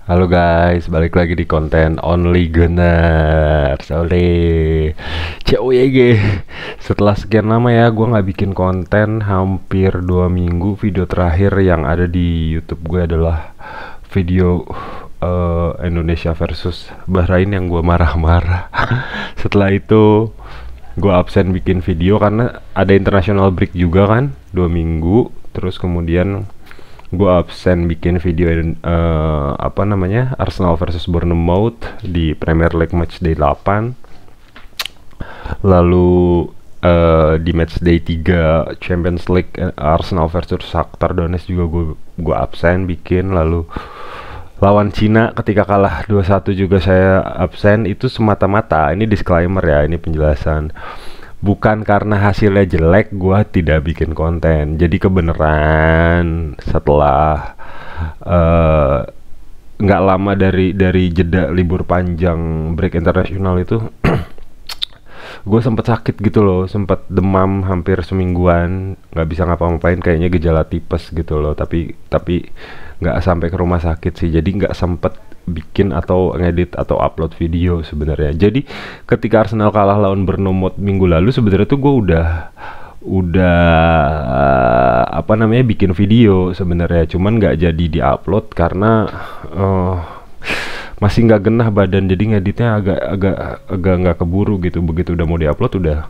Halo guys, balik lagi di konten Only Gunners oleh COYG. Setelah sekian lama ya, gue nggak bikin konten hampir 2 minggu. Video terakhir yang ada di YouTube gue adalah video Indonesia versus Bahrain yang gue marah-marah. Setelah itu gue absen bikin video karena ada international break juga kan, 2 minggu. Terus kemudian gue absen bikin video Arsenal versus Bournemouth di Premier League Matchday 8. Lalu di Matchday 3 Champions League Arsenal versus Shakhtar Donetsk juga gue absen bikin. Lalu lawan Cina ketika kalah 2-1 juga saya absen. Itu semata-mata, ini disclaimer ya, ini penjelasan, bukan karena hasilnya jelek gua tidak bikin konten. Jadi kebenaran setelah nggak lama dari jeda libur panjang break internasional itu gue sempet sakit gitu loh, sempet demam hampir semingguan, nggak bisa ngapa-ngapain, kayaknya gejala tipes gitu loh. Tapi nggak sampai ke rumah sakit sih, jadi nggak sempet bikin atau ngedit atau upload video sebenarnya. Jadi ketika Arsenal kalah lawan Bournemouth minggu lalu, sebenarnya tuh gue udah bikin video sebenarnya, cuman nggak jadi diupload karena masih nggak genah badan, jadi ngeditnya agak nggak keburu gitu. Begitu udah mau diupload udah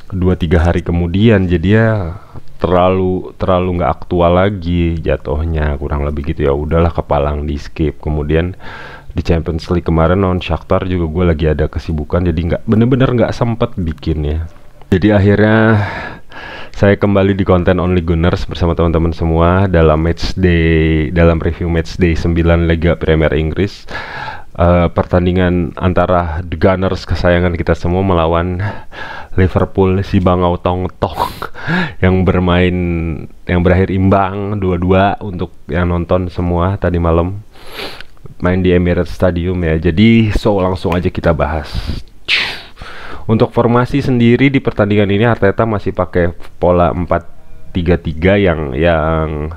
2-3 hari kemudian, jadi ya terlalu nggak aktual lagi jatuhnya, kurang lebih gitu. Ya udahlah, kepalang di skip. Kemudian di Champions League kemarin non Shakhtar juga gue lagi ada kesibukan, jadi bener-bener nggak sempet bikin ya. Jadi akhirnya saya kembali di konten Only Gunners bersama teman-teman semua dalam review matchday 9 Liga Premier Inggris. Pertandingan antara The Gunners kesayangan kita semua melawan Liverpool, si Bangau Tong Tong yang berakhir imbang 2-2 untuk yang nonton semua tadi malam, main di Emirates Stadium ya. Jadi langsung aja kita bahas. Untuk formasi sendiri di pertandingan ini Arteta masih pakai pola 4-3-3 yang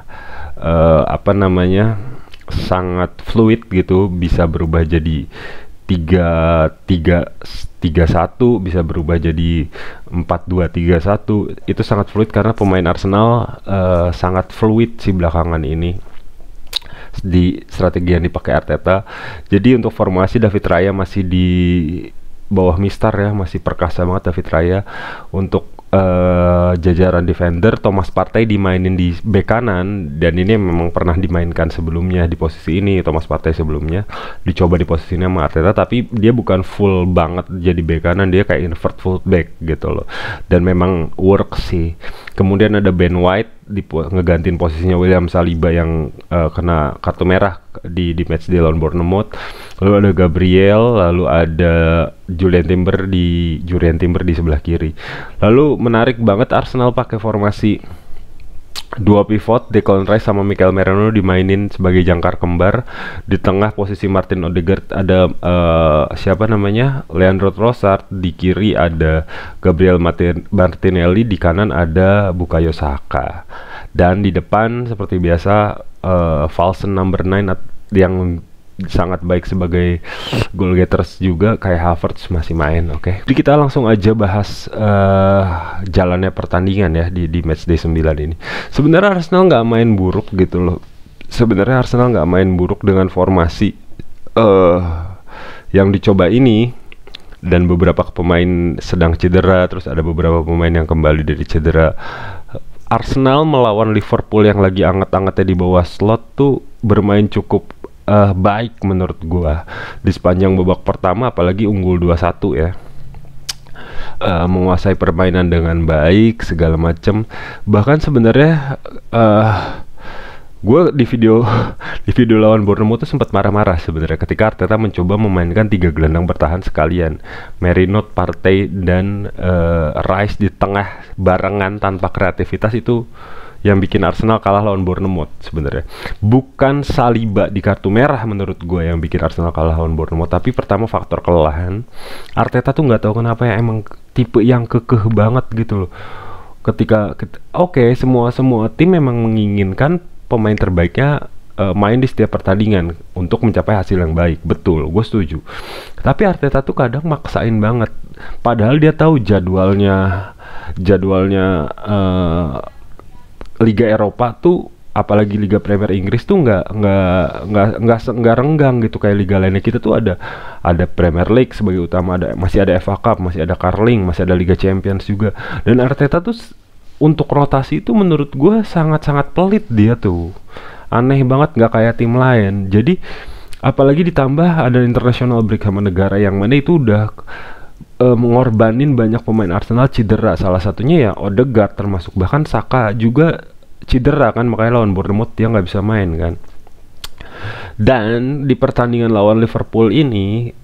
sangat fluid gitu, bisa berubah jadi 3-3-1, bisa berubah jadi 4-2-3-1. Itu sangat fluid karena pemain Arsenal sangat fluid sih belakangan ini di strategi yang dipakai Arteta. Jadi untuk formasi, David Raya masih di bawah Mister ya, masih perkasa banget David Raya. Untuk jajaran defender, Thomas Partey dimainin di bek kanan, dan ini memang pernah dimainkan sebelumnya di posisi ini. Thomas Partey sebelumnya dicoba di posisi ini sama Arteta, tapi dia bukan full banget jadi bek kanan, dia kayak invert full back gitu loh, dan memang work sih. Kemudian ada Ben White ngegantiin posisinya William Saliba yang kena kartu merah di matchday lawan Bournemouth. Lalu ada Gabriel, lalu ada Jurriën Timber di sebelah kiri. Lalu menarik banget Arsenal pakai formasi 2 pivot, Declan Rice sama Mikel Merino dimainin sebagai jangkar kembar. Di tengah posisi Martin Odegaard ada Leandro Trossard, di kiri ada Gabriel Martinelli, di kanan ada Bukayo Saka, dan di depan seperti biasa false number 9 yang sangat baik sebagai goal getters juga, kayak Havertz masih main. Oke. Jadi kita langsung aja bahas jalannya pertandingan ya di matchday 9 ini. Sebenarnya Arsenal nggak main buruk gitu loh. Sebenarnya Arsenal nggak main buruk dengan formasi yang dicoba ini, dan beberapa pemain sedang cedera, terus ada beberapa pemain yang kembali dari cedera. Arsenal melawan Liverpool yang lagi anget-angetnya di bawah slot tuh bermain cukup baik menurut gua di sepanjang babak pertama, apalagi unggul 2-1 ya. Menguasai permainan dengan baik segala macam. Bahkan sebenarnya gue di video lawan Bournemouth tuh sempat marah-marah sebenarnya ketika Arteta mencoba memainkan 3 gelandang bertahan sekalian, Merino, Partey, dan Rice di tengah barengan tanpa kreativitas. Itu yang bikin Arsenal kalah lawan Bournemouth sebenarnya. Bukan Saliba di kartu merah menurut gue yang bikin Arsenal kalah lawan Bournemouth, tapi pertama faktor kelelahan. Arteta tuh nggak tahu kenapa ya, emang tipe yang kekeh banget gitu loh. Ketika semua tim memang menginginkan pemain terbaiknya main di setiap pertandingan untuk mencapai hasil yang baik. Betul, gue setuju. Tapi Arteta tuh kadang maksain banget. Padahal dia tahu jadwalnya Liga Eropa tuh, apalagi Liga Premier Inggris tuh nggak renggang gitu kayak liga lainnya. Kita tuh ada Premier League sebagai utama, masih ada FA Cup, masih ada Carling, masih ada Liga Champions juga. Dan Arteta tuh untuk rotasi itu menurut gue sangat-sangat pelit dia tuh. Aneh banget, nggak kayak tim lain. Jadi apalagi ditambah ada international break sama negara yang mana itu udah mengorbanin banyak pemain Arsenal cedera. Salah satunya ya Odegaard, termasuk bahkan Saka juga cedera kan, makanya lawan Bournemouth dia nggak bisa main kan. Dan di pertandingan lawan Liverpool ini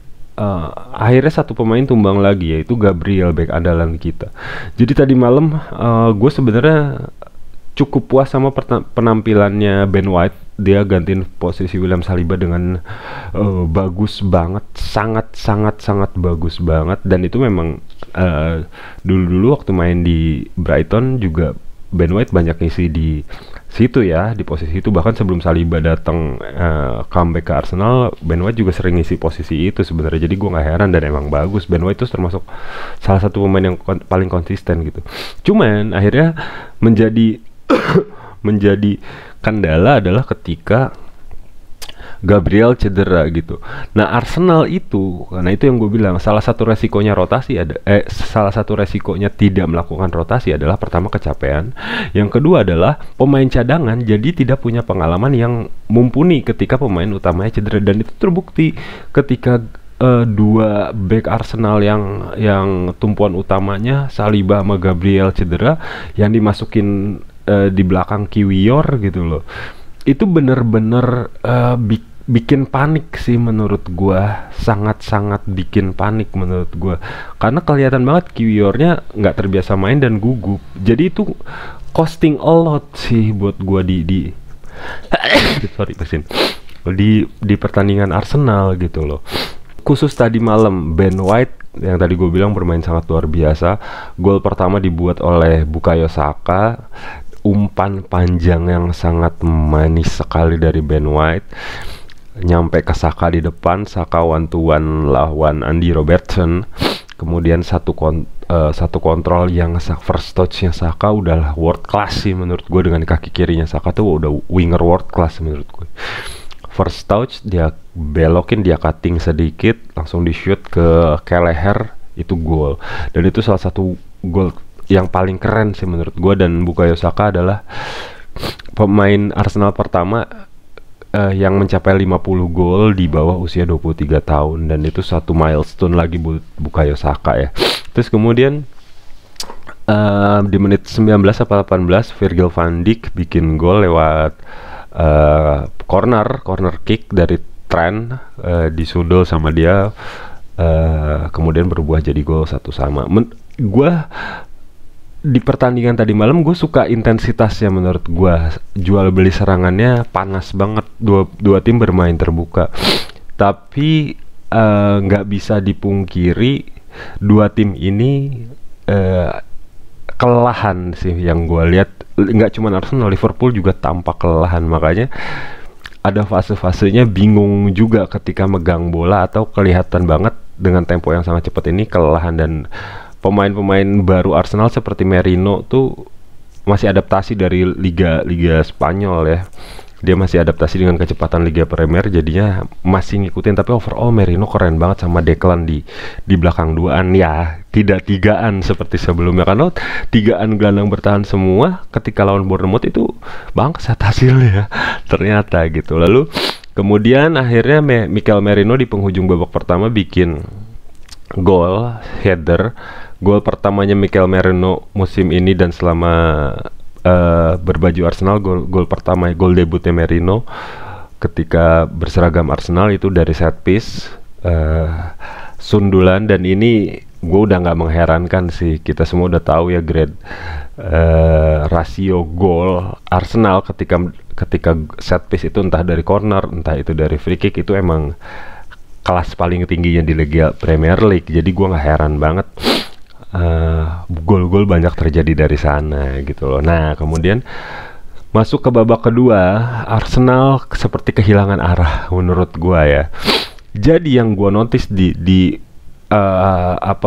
akhirnya satu pemain tumbang lagi, yaitu Gabriel, bek andalan kita. Jadi tadi malam gue sebenarnya cukup puas sama penampilannya Ben White. Dia gantiin posisi William Saliba dengan bagus banget, sangat bagus banget. Dan itu memang dulu waktu main di Brighton juga Ben White banyak ngisi di situ ya, di posisi itu. Bahkan sebelum Saliba datang comeback ke Arsenal, Ben White juga sering ngisi posisi itu sebenarnya. Jadi gue nggak heran, dan emang bagus. Ben White itu termasuk salah satu pemain yang paling konsisten gitu. Cuman akhirnya menjadi menjadi kendala adalah ketika Gabriel cedera gitu. Nah Arsenal itu, karena itu yang gue bilang, salah satu resikonya rotasi salah satu resikonya tidak melakukan rotasi adalah pertama kecapean, yang kedua adalah pemain cadangan jadi tidak punya pengalaman yang mumpuni ketika pemain utamanya cedera. Dan itu terbukti ketika dua back Arsenal yang tumpuan utamanya Saliba sama Gabriel cedera, yang dimasukin di belakang Kiwior gitu loh. Itu bener-bener bikin panik sih menurut gua, sangat-sangat bikin panik menurut gua, karena kelihatan banget Kiwiornya nggak terbiasa main dan gugup. Jadi itu costing a lot sih buat gua di sorry pesin, di pertandingan Arsenal gitu loh. Khusus tadi malam Ben White yang tadi gue bilang bermain sangat luar biasa. Gol pertama dibuat oleh Bukayo Saka, umpan panjang yang sangat manis sekali dari Ben White, nyampe ke Saka di depan. Saka one to one lawan Andy Robertson. Kemudian satu kontrol yang first touch-nya Saka udah world class sih menurut gue. Dengan kaki kirinya Saka tuh udah winger world class menurut gue. First touch dia belokin, dia cutting sedikit, langsung di shoot ke Kelleher, itu gol. Dan itu salah satu gol yang paling keren sih menurut gue. Dan Bukayo Saka adalah pemain Arsenal pertama yang mencapai 50 gol di bawah usia 23 tahun. Dan itu satu milestone lagi buat Bukayo Saka ya. Terus kemudian di menit 19 atau 18 Virgil van Dijk bikin gol lewat corner kick dari Trent, disundul sama dia, kemudian berubah jadi gol 1-1. Gue di pertandingan tadi malam gue suka intensitasnya. Menurut gue jual beli serangannya panas banget, dua tim bermain terbuka. Tapi nggak bisa dipungkiri dua tim ini kelelahan sih yang gue lihat. Nggak cuma Arsenal, Liverpool juga tampak kelelahan. Makanya ada fase-fasenya bingung juga ketika megang bola, atau kelihatan banget dengan tempo yang sangat cepat ini kelelahan. Dan pemain-pemain baru Arsenal seperti Merino tuh masih adaptasi dari Liga Spanyol ya. Dia masih adaptasi dengan kecepatan Liga Premier, jadinya masih ngikutin. Tapi overall Merino keren banget, sama Declan di belakang duaan ya, tidak tigaan seperti sebelumnya. Karena tigaan gelandang bertahan semua ketika lawan Bournemouth itu bangsat hasilnya ternyata gitu. Lalu kemudian akhirnya Mikel Merino di penghujung babak pertama bikin gol header. Gol pertamanya Mikel Merino musim ini dan selama berbaju Arsenal. Gol pertama, gol debutnya Merino ketika berseragam Arsenal itu dari set piece, sundulan. Dan ini gue udah nggak mengherankan sih, kita semua udah tahu ya grade rasio gol Arsenal ketika set piece itu, entah dari corner entah itu dari free kick, itu emang kelas paling tingginya di Liga Premier League. Jadi gue nggak heran banget gol-gol banyak terjadi dari sana gitu loh. Nah kemudian Masuk ke babak kedua, Arsenal seperti kehilangan arah menurut gua ya. Jadi yang gua notice di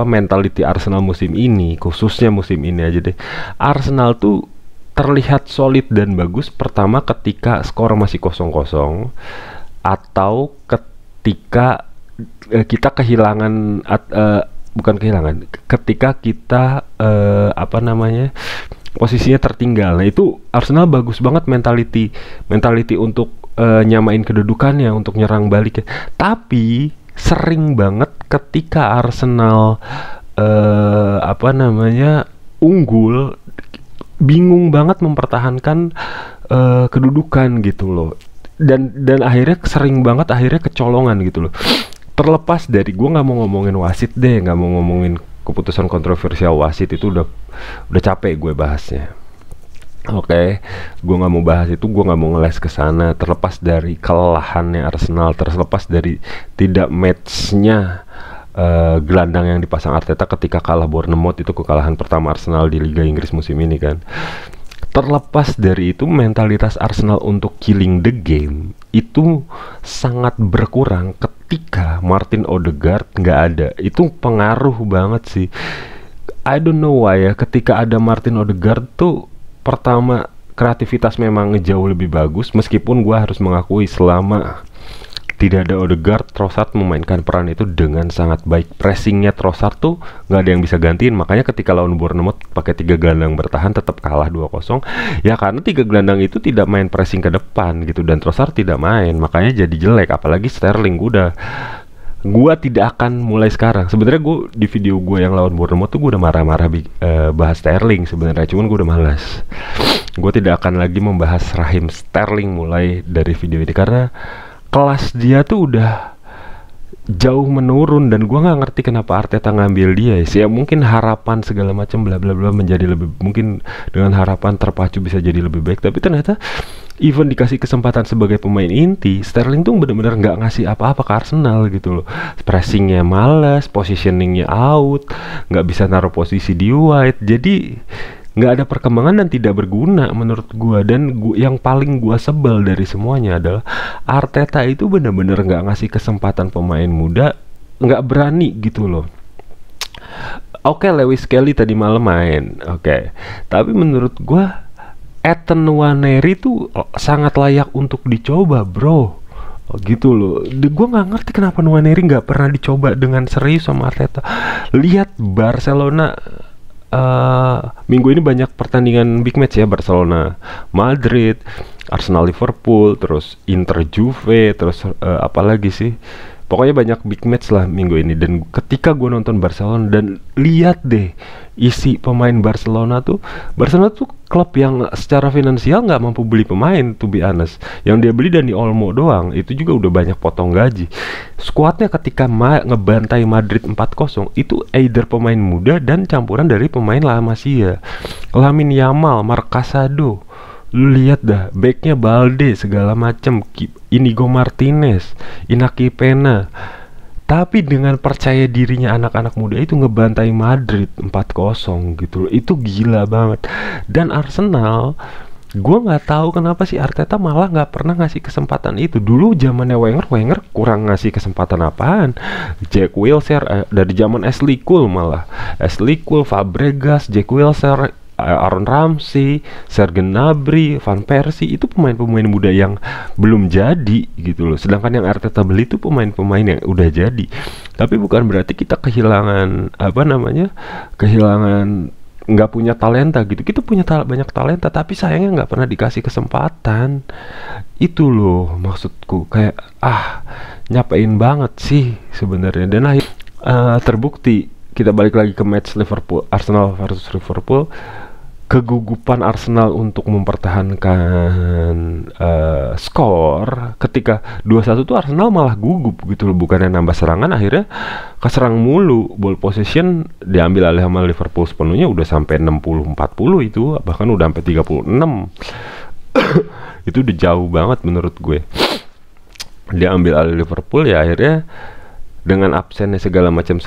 mentality Arsenal musim ini, khususnya musim ini aja deh. Arsenal tuh terlihat solid dan bagus pertama ketika skor masih 0-0 atau ketika kita kehilangan bukan kehilangan, ketika kita posisinya tertinggal. Nah itu Arsenal bagus banget mentality untuk nyamain kedudukannya, untuk nyerang balik ya. Tapi sering banget ketika Arsenal unggul, bingung banget mempertahankan kedudukan gitu loh. Dan akhirnya sering banget akhirnya kecolongan gitu loh. Terlepas dari, gue nggak mau ngomongin wasit deh, nggak mau ngomongin keputusan kontroversial wasit, itu udah capek gue bahasnya. Oke, gue nggak mau bahas itu, gue nggak mau ngeles ke sana. Terlepas dari kelelahannya Arsenal, terlepas dari tidak matchnya gelandang yang dipasang Arteta ketika kalah Bournemouth, itu kekalahan pertama Arsenal di Liga Inggris musim ini kan. Terlepas dari itu, mentalitas Arsenal untuk killing the game itu sangat berkurang ketika Martin Odegaard nggak ada. Itu pengaruh banget sih. I don't know why ya, ketika ada Martin Odegaard tuh pertama kreativitas memang jauh lebih bagus, meskipun gua harus mengakui selama tidak ada Odegaard, Trossard memainkan peran itu dengan sangat baik. Pressingnya Trossard tuh nggak ada yang bisa gantiin. Makanya ketika lawan Bournemouth pakai 3 gelandang bertahan tetap kalah 2-0. Ya karena 3 gelandang itu tidak main pressing ke depan gitu, dan Trossard tidak main, makanya jadi jelek. Apalagi Sterling. Gua tidak akan mulai sekarang. Sebenarnya gue di video gue yang lawan Bournemouth tuh gue udah marah-marah bahas Sterling sebenarnya, cuman gue udah malas. Gue tidak akan lagi membahas Raheem Sterling mulai dari video ini karena kelas dia tuh udah jauh menurun, dan gua nggak ngerti kenapa Arteta ngambil dia sih. Ya mungkin harapan segala macam bla bla bla menjadi lebih, mungkin dengan harapan terpacu bisa jadi lebih baik, tapi ternyata even dikasih kesempatan sebagai pemain inti, Sterling tuh benar-benar nggak ngasih apa-apa ke Arsenal gitu loh. Pressingnya malas, positioningnya out, nggak bisa naruh posisi di wide, jadi nggak ada perkembangan dan tidak berguna menurut gua. Dan yang paling gua sebel dari semuanya adalah Arteta itu benar-benar nggak ngasih kesempatan pemain muda, nggak berani gitu loh. Oke, Lewis Kelly tadi malam main, oke. Tapi menurut gua Ethan Nwaneri tuh sangat layak untuk dicoba, bro. Gitu loh. Gue nggak ngerti kenapa Nwaneri nggak pernah dicoba dengan serius sama Arteta. Lihat Barcelona. Minggu ini banyak pertandingan big match ya, Barcelona Madrid, Arsenal Liverpool, terus Inter Juve, terus apa lagi sih, pokoknya banyak big match lah minggu ini. Dan ketika gue nonton Barcelona dan lihat deh isi pemain Barcelona tuh klub yang secara finansial nggak mampu beli pemain, to be honest. Yang dia beli Dani Olmo doang, itu juga udah banyak potong gaji. Skuadnya ketika ngebantai Madrid 4-0 itu either pemain muda dan campuran dari pemain La Masia, Lamine Yamal, Marc Casado. Lu lihat dah, backnya Balde segala macem, Inigo Martinez, Inaki Pena. Tapi dengan percaya dirinya anak-anak muda itu ngebantai Madrid 4-0 gitu loh. Itu gila banget. Dan Arsenal, gue nggak tahu kenapa sih Arteta malah nggak pernah ngasih kesempatan itu. Dulu zamannya Wenger kurang ngasih kesempatan apaan. Jack Wilshere dari zaman Ashley Cole, malah Ashley Cole, Fabregas, Jack Wilshere, Aaron Ramsey, Serge Gnabry, Van Persie, itu pemain-pemain muda yang belum jadi gitu loh. Sedangkan yang Arteta beli itu pemain-pemain yang udah jadi. Tapi bukan berarti kita kehilangan kehilangan nggak punya talenta gitu. Kita punya banyak talenta, tapi sayangnya nggak pernah dikasih kesempatan. Itu loh maksudku, kayak nyapain banget sih sebenarnya. Dan terbukti, kita balik lagi ke match Arsenal versus Liverpool. Kegugupan Arsenal untuk mempertahankan skor ketika 2-1 tuh Arsenal malah gugup gitu loh, bukannya nambah serangan, akhirnya keserang mulu. Ball possession diambil alih sama Liverpool sepenuhnya, udah sampai 60-40 itu, bahkan udah sampai 36. Itu udah jauh banget menurut gue. Diambil alih Liverpool ya, akhirnya dengan absennya segala macam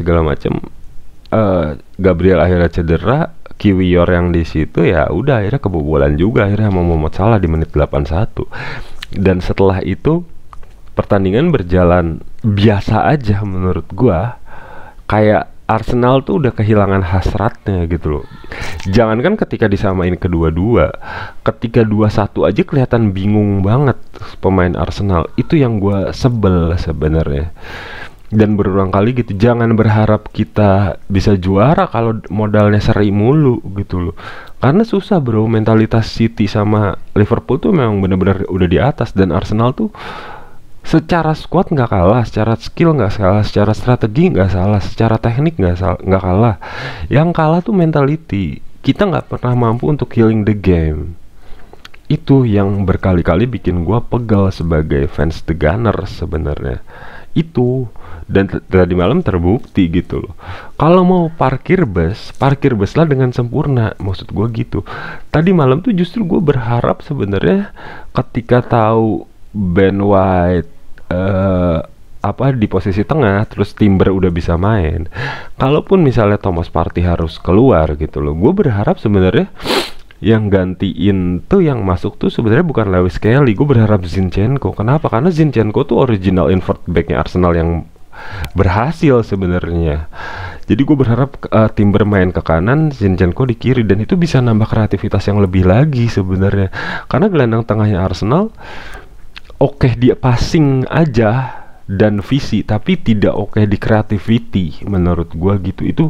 Gabriel akhirnya cedera, Kiwior yang di situ, ya udah akhirnya kebobolan juga akhirnya sama Mohamed Salah di menit 81. Dan setelah itu pertandingan berjalan biasa aja menurut gua. Kayak Arsenal tuh udah kehilangan hasratnya gitu loh. Jangankan ketika disamain kedua-dua, ketika 2-1 aja kelihatan bingung banget pemain Arsenal. Itu yang gua sebel sebenarnya. Dan berulang kali gitu, jangan berharap kita bisa juara kalau modalnya seri mulu gitu loh. Karena susah bro, mentalitas City sama Liverpool tuh memang benar-benar udah di atas. Dan Arsenal tuh secara squad nggak kalah, secara skill nggak salah, secara strategi nggak salah, secara teknik nggak kalah. Yang kalah tuh mentality. Kita nggak pernah mampu untuk killing the game. Itu yang berkali-kali bikin gua pegal sebagai fans The Gunners sebenarnya. Itu, dan tadi malam terbukti gitu loh. Kalau mau parkir bus lah dengan sempurna, maksud gue gitu. Tadi malam tuh justru gue berharap sebenarnya ketika tahu Ben White di posisi tengah, terus Timber udah bisa main, kalaupun misalnya Thomas Partey harus keluar gitu loh, gue berharap sebenarnya yang gantiin tuh, yang masuk tuh sebenarnya bukan Lewis Kelly. Gue berharap Zinchenko. Kenapa? Karena Zinchenko tuh original invert backnya Arsenal yang berhasil sebenarnya. Jadi gue berharap Timber main ke kanan, Zinchenko di kiri, dan itu bisa nambah kreativitas yang lebih lagi sebenarnya. Karena gelandang tengahnya Arsenal oke dia passing aja dan visi, tapi tidak oke di creativity menurut gue gitu. Itu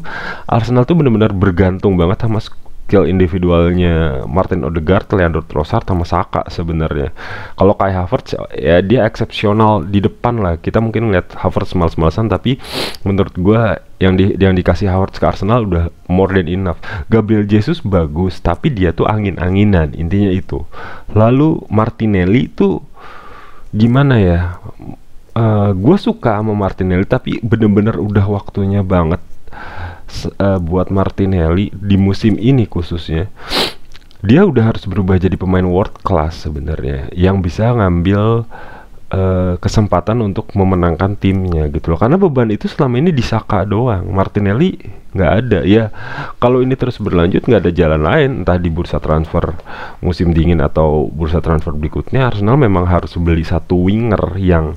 Arsenal tuh benar-benar bergantung banget sama skill individualnya Martin Odegaard, Leandro Trossard, sama Saka sebenarnya. Kalau Kai Havertz ya dia eksepsional di depan lah. Kita mungkin ngeliat Havertz males-malesan, tapi menurut gua yang dikasih Havertz ke Arsenal udah more than enough. Gabriel Jesus bagus, tapi dia tuh angin-anginan, intinya itu. Lalu Martinelli tuh gimana ya? Gue suka sama Martinelli, tapi bener-bener udah waktunya banget buat Martinelli di musim ini khususnya. Dia udah harus berubah jadi pemain world class sebenarnya, yang bisa ngambil kesempatan untuk memenangkan timnya gitu loh. Karena beban itu selama ini di Saka doang, Martinelli nggak ada ya. Kalau ini terus berlanjut nggak ada jalan lain, entah di bursa transfer musim dingin atau bursa transfer berikutnya, Arsenal memang harus beli satu winger yang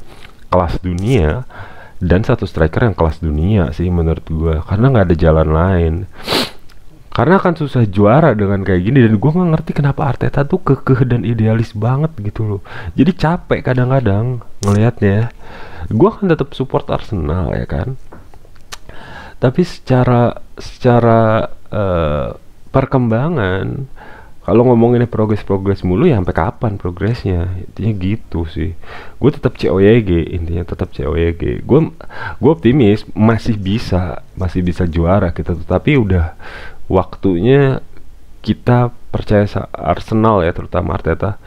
kelas dunia dan satu striker yang kelas dunia sih menurut gue, karena nggak ada jalan lain. Karena akan susah juara dengan kayak gini, dan gue nggak ngerti kenapa Arteta tuh kekeh dan idealis banget gitu loh. Jadi capek kadang-kadang ngelihatnya. Gue akan tetap support Arsenal ya kan, tapi secara perkembangan, kalau ngomonginnya progres mulu ya sampai kapan progresnya, intinya gitu sih. Gue tetap COYG, intinya tetap COYG. Gue optimis masih bisa juara kita, tapi udah waktunya kita percaya Arsenal ya, terutama Arteta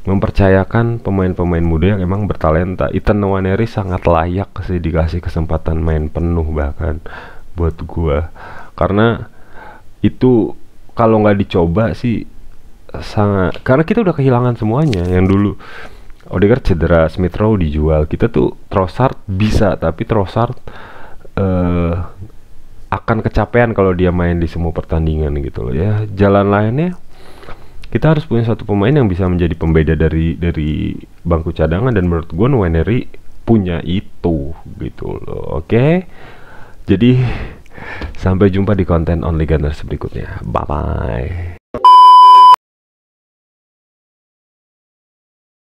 mempercayakan pemain-pemain muda yang emang bertalenta. Ethan Nwaneri sangat layak sih dikasih kesempatan main penuh bahkan buat gue, karena itu kalau nggak dicoba sih sangat, karena kita udah kehilangan semuanya. Yang dulu Odegaard cedera, Smith Rowe dijual, kita tuh Trossard bisa, tapi Trossard akan kecapean kalau dia main di semua pertandingan gitu loh ya. Jalan lainnya kita harus punya satu pemain yang bisa menjadi pembeda dari bangku cadangan, dan menurut gue Nwaneri punya itu gitu loh. Oke? Jadi sampai jumpa di konten Only Gunners berikutnya. Bye bye.